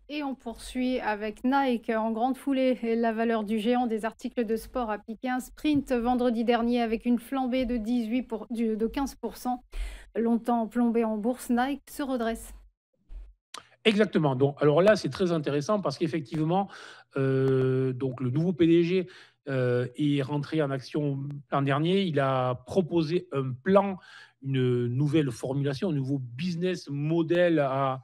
Et on poursuit avec Nike en grande foulée. Et la valeur du géant des articles de sport a piqué un sprint vendredi dernier avec une flambée de 15%. Longtemps plombé en bourse, Nike se redresse. Exactement. Donc, alors là, c'est très intéressant parce qu'effectivement, donc le nouveau PDG, est rentré en action l'an dernier. Il a proposé un plan, une nouvelle formulation, un nouveau business model à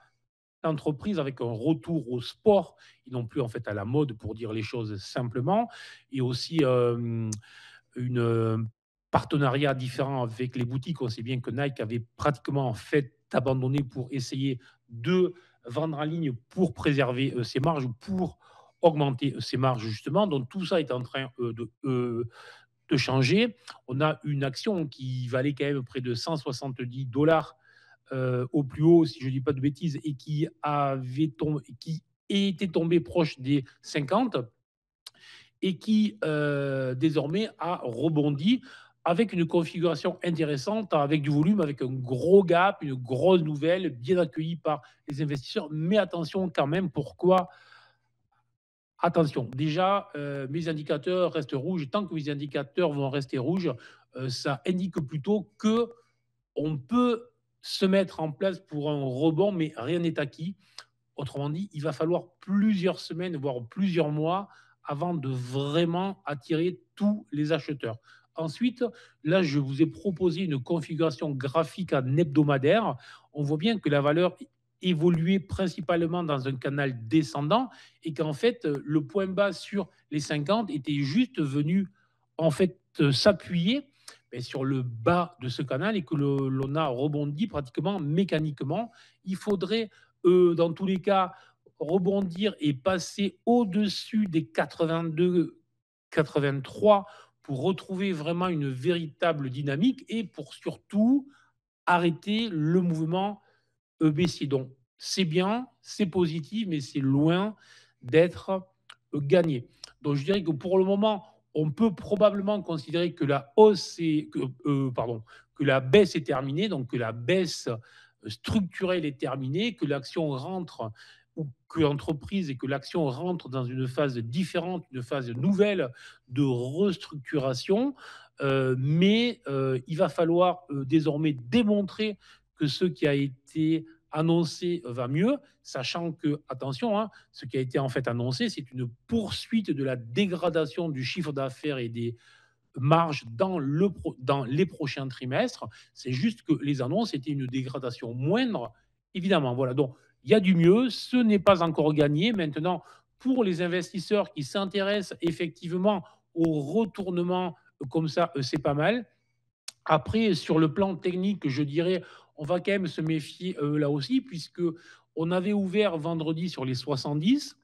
l'entreprise avec un retour au sport et non plus en fait à la mode pour dire les choses simplement et aussi, une, partenariat différent avec les boutiques. On sait bien que Nike avait pratiquement en fait abandonné pour essayer de vendre en ligne pour préserver, ses marges ou pour augmenter ses marges justement. Donc tout ça est en train, de changer. On a une action qui valait quand même près de 170 au plus haut, si je ne dis pas de bêtises, et qui était tombé proche des 50 et qui désormais a rebondi avec une configuration intéressante, avec du volume, avec un gros gap, une grosse nouvelle, bien accueillie par les investisseurs. Mais attention quand même, pourquoi? Attention, déjà, mes indicateurs restent rouges. Tant que mes indicateurs vont rester rouges, ça indique plutôt que on peut se mettre en place pour un rebond, mais rien n'est acquis. Autrement dit, il va falloir plusieurs semaines, voire plusieurs mois avant de vraiment attirer tous les acheteurs. Ensuite, là, je vous ai proposé une configuration graphique en hebdomadaire. On voit bien que la valeur évoluait principalement dans un canal descendant et qu'en fait, le point bas sur les 50 était juste venu en fait s'appuyer sur le bas de ce canal et que l'on a rebondi pratiquement mécaniquement. Il faudrait dans tous les cas, rebondir et passer au-dessus des 82, 83 pour retrouver vraiment une véritable dynamique et pour surtout arrêter le mouvement baissier. Donc, c'est bien, c'est positif, mais c'est loin d'être gagné. Donc, je dirais que pour le moment, on peut probablement considérer que la hausse est, pardon, que la baisse est terminée, donc que la baisse structurelle est terminée, que l'action rentre ou que l'entreprise et que l'action rentre dans une phase différente, une phase nouvelle de restructuration. Mais il va falloir désormais démontrer que ce qui a été annoncé va mieux, sachant que, attention, hein, ce qui a été en fait annoncé, c'est une poursuite de la dégradation du chiffre d'affaires et des marges dans les prochains trimestres. C'est juste que les annonces étaient une dégradation moindre, évidemment. Voilà, donc il y a du mieux, ce n'est pas encore gagné. Maintenant, pour les investisseurs qui s'intéressent effectivement au retournement comme ça, c'est pas mal. Après, sur le plan technique, je dirais, on va quand même se méfier là aussi, puisque on avait ouvert vendredi sur les 70.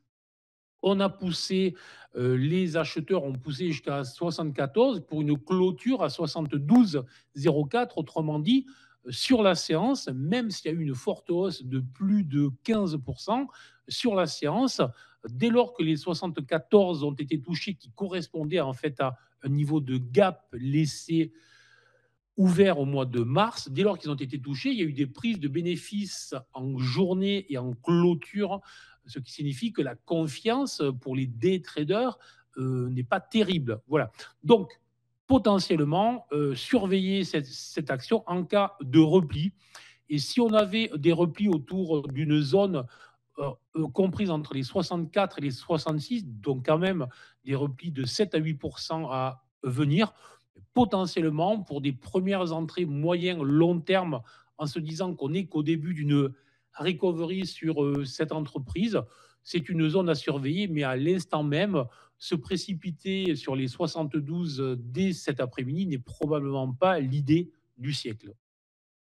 On a poussé, les acheteurs ont poussé jusqu'à 74 pour une clôture à 72,04. Autrement dit, sur la séance, même s'il y a eu une forte hausse de plus de 15% sur la séance, dès lors que les 74 ont été touchés, qui correspondaient en fait à un niveau de gap laissé ouvert au mois de mars, dès lors qu'ils ont été touchés, il y a eu des prises de bénéfices en journée et en clôture, ce qui signifie que la confiance pour les day traders n'est pas terrible. Voilà. Donc, potentiellement, surveiller cette action en cas de repli. Et si on avait des replis autour d'une zone comprise entre les 64 et les 66, donc quand même des replis de 7 à 8 à venir, potentiellement pour des premières entrées moyen long terme, en se disant qu'on n'est qu'au début d'une recovery sur cette entreprise. C'est une zone à surveiller, mais à l'instant même, se précipiter sur les 72 dès cet après-midi n'est probablement pas l'idée du siècle.